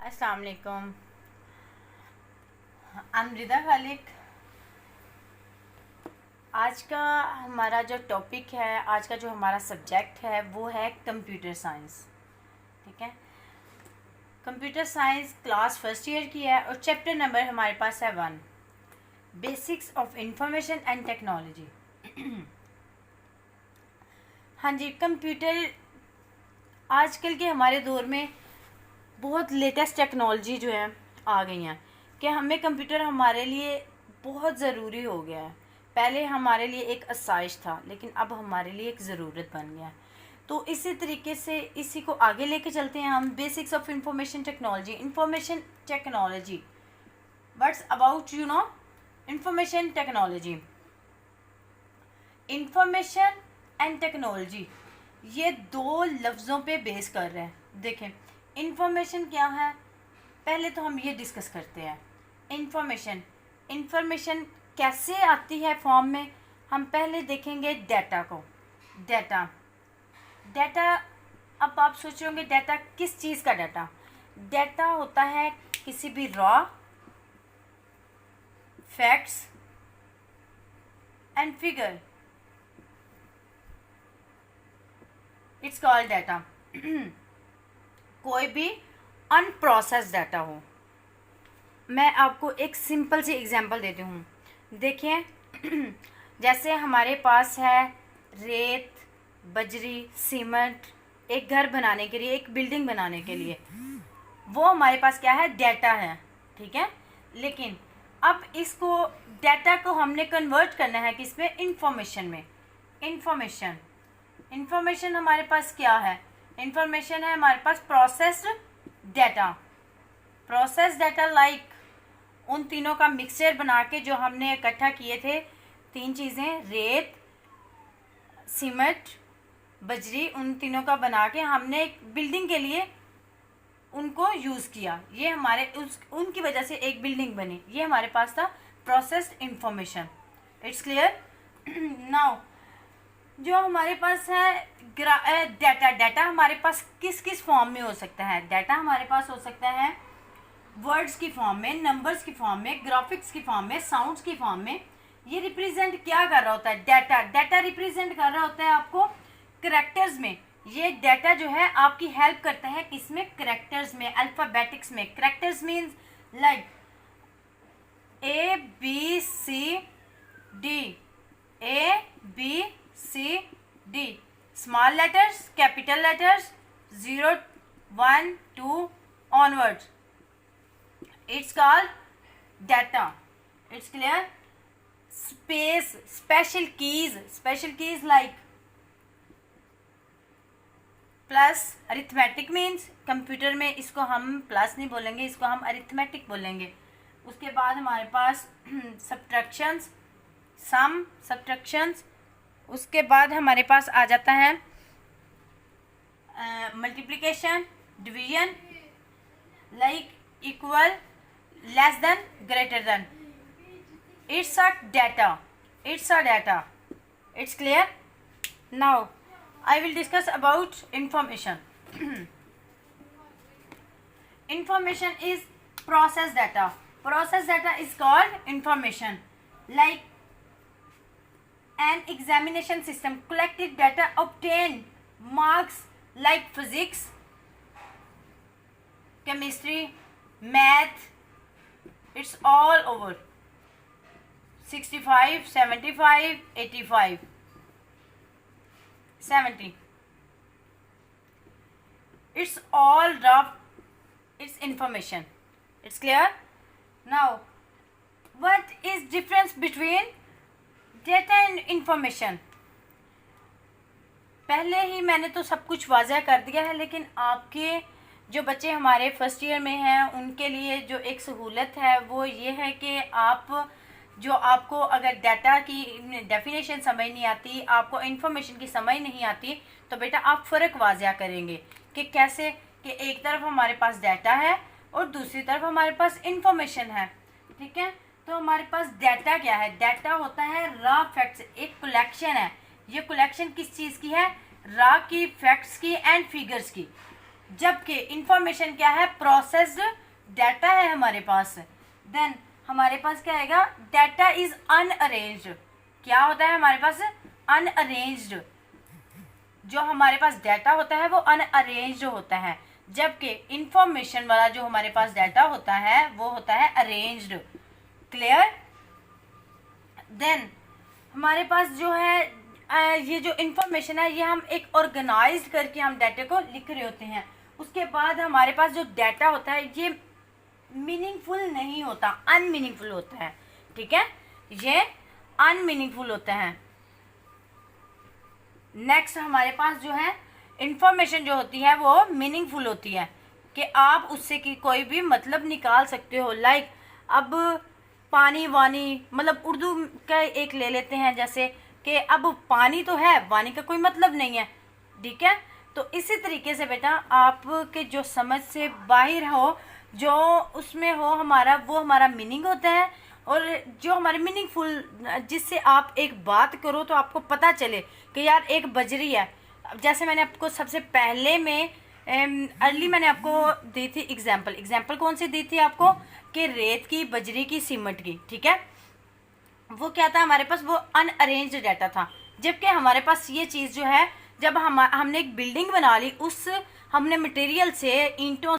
अस्सलाम वालेकुम। अमृता खालिक। आज का हमारा जो टॉपिक है, आज का जो हमारा सब्जेक्ट है वो है कंप्यूटर साइंस। ठीक है, computer science class first year की है और चैप्टर नंबर हमारे पास है 1, basics of information and technology. हाँ जी, कंप्यूटर आजकल के हमारे दौर में बहुत लेटेस्ट टेक्नोलॉजी जो है आ गई हैं कि हमें कंप्यूटर हमारे लिए बहुत ज़रूरी हो गया है। पहले हमारे लिए एक आसाइश था, लेकिन अब हमारे लिए एक ज़रूरत बन गया है। तो इसी तरीके से इसी को आगे लेके चलते हैं हम। Basics of information technology. Information technology, what's about information technology. Information and technology ये दो लफ्ज़ों पे बेस कर रहे हैं। देखें, इंफॉर्मेशन क्या है, पहले तो हम ये डिस्कस करते हैं। इंफॉर्मेशन कैसे आती है फॉर्म में, हम पहले देखेंगे डाटा को। डाटा अब आप सोच रहे होंगे डाटा किस चीज़ का डाटा। डाटा होता है किसी भी raw facts and figure, it's called data. कोई भी अनप्रोसेस्ड डाटा हो। मैं आपको एक सिंपल सी एग्जांपल देती हूँ। देखिए जैसे हमारे पास है रेत, बजरी, सीमेंट, एक घर बनाने के लिए, एक बिल्डिंग बनाने के लिए, वो हमारे पास क्या है, डाटा है। ठीक है, लेकिन अब इसको डाटा को हमने कन्वर्ट करना है किसमें, इंफॉर्मेशन में। इंफॉर्मेशन हमारे पास क्या है, इंफॉर्मेशन है हमारे पास प्रोसेस्ड डाटा लाइक उन तीनों का मिक्सचर बना के जो हमने इकट्ठा किए थे, 3 चीज़ें, रेत, सीमेंट, बजरी, उन तीनों का बना के हमने एक बिल्डिंग के लिए उनको यूज़ किया। ये हमारे उनकी वजह से एक बिल्डिंग बनी। ये हमारे पास था processed information. It's clear. Now जो हमारे पास है डाटा हमारे पास किस किस फॉर्म में हो सकता है। डाटा हमारे पास हो सकता है वर्ड्स की फॉर्म में, नंबर्स की फॉर्म में, ग्राफिक्स की फॉर्म में, साउंड्स की फॉर्म में। ये रिप्रेजेंट क्या कर रहा होता है, डाटा रिप्रेजेंट कर रहा होता है आपको करैक्टर्स में। ये डाटा जो है आपकी हेल्प करता है किसमें, करैक्टर्स में, अल्फ़ाबेटिक्स में। Characters means like ABCD, small letters, capital letters, 0, 1, 2 onwards. It's called data. It's clear. Special keys like plus. Arithmetic means computer में इसको हम प्लस नहीं बोलेंगे, इसको हम अरिथमेटिक बोलेंगे। उसके बाद हमारे पास सब्ट्रैक्शंस, सम, सब्ट्रैक्शंस। उसके बाद हमारे पास आ जाता है multiplication, division, like, equal, less than, greater than. It's a data. It's clear. Now I will discuss about information. Information is process data. Process data is called information. Like an examination system collected data, obtain marks like physics, chemistry, math. It's all over 65, 75, 85, 70. It's all rough. It's information. It's clear. Now what is difference between data and information? पहले ही मैंने तो सब कुछ वाज़ह कर दिया है, लेकिन आपके जो बच्चे हमारे फर्स्ट ईयर में हैं उनके लिए जो एक सहूलत है वो ये है कि आपको अगर डाटा की डेफिनेशन समझ नहीं आती, आपको इन्फॉर्मेशन की समझ नहीं आती, तो बेटा आप फ़र्क वाज़ह करेंगे कि कैसे, कि एक तरफ हमारे पास डाटा है और दूसरी तरफ हमारे पास इन्फॉर्मेशन है। ठीक है, तो हमारे पास डाटा क्या है, डाटा होता है रॉ फैक्ट्स, एक कलेक्शन है। ये कलेक्शन किस चीज़ की है, रॉ की, फैक्ट्स की एंड फिगर्स की। जबकि इंफॉर्मेशन क्या है, प्रोसेस्ड डाटा है हमारे पास। देन हमारे पास क्या आएगा, डाटा इज अनअरेंज्ड। क्या होता है हमारे पास, अनअरेंज्ड। जो हमारे पास डाटा होता है वो अनअरेंज्ड होता है, जबकि इंफॉर्मेशन वाला जो हमारे पास डाटा होता है वो होता है अरेंज्ड। क्लियर। देन हमारे पास जो है ये जो इंफॉर्मेशन है ये हम एक ऑर्गेनाइज्ड करके हम डाटा को लिख रहे होते हैं। उसके बाद हमारे पास जो डाटा होता है ये मीनिंगफुल नहीं होता, अनमीनिंगफुल होता है। ठीक है, ये अनमीनिंगफुल होता है। नेक्स्ट हमारे पास जो है इंफॉर्मेशन जो होती है वो मीनिंगफुल होती है, कि आप उससे की कोई भी मतलब निकाल सकते हो। लाइक अब पानी वानी, मतलब उर्दू का एक ले लेते हैं, जैसे कि अब पानी तो है, वानी का कोई मतलब नहीं है। ठीक है, तो इसी तरीके से बेटा आपके जो समझ से बाहर हो, जो उसमें हो हमारा, वो हमारा मीनिंग होता है। और जो हमारे मीनिंगफुल, जिससे आप एक बात करो तो आपको पता चले कि यार एक बजरी है। जैसे मैंने आपको सबसे पहले में अर्ली मैंने आपको दी थी एग्जाम्पल कौन सी दी थी आपको, कि रेत की, बजरी की, सीमेंट की। ठीक है, वो क्या था हमारे पास, वो अनअरेंज्ड डाटा था। जबकि हमारे पास ये चीज़ जो है, जब हमने एक बिल्डिंग बना ली, उस हमने मटेरियल से, ईंटों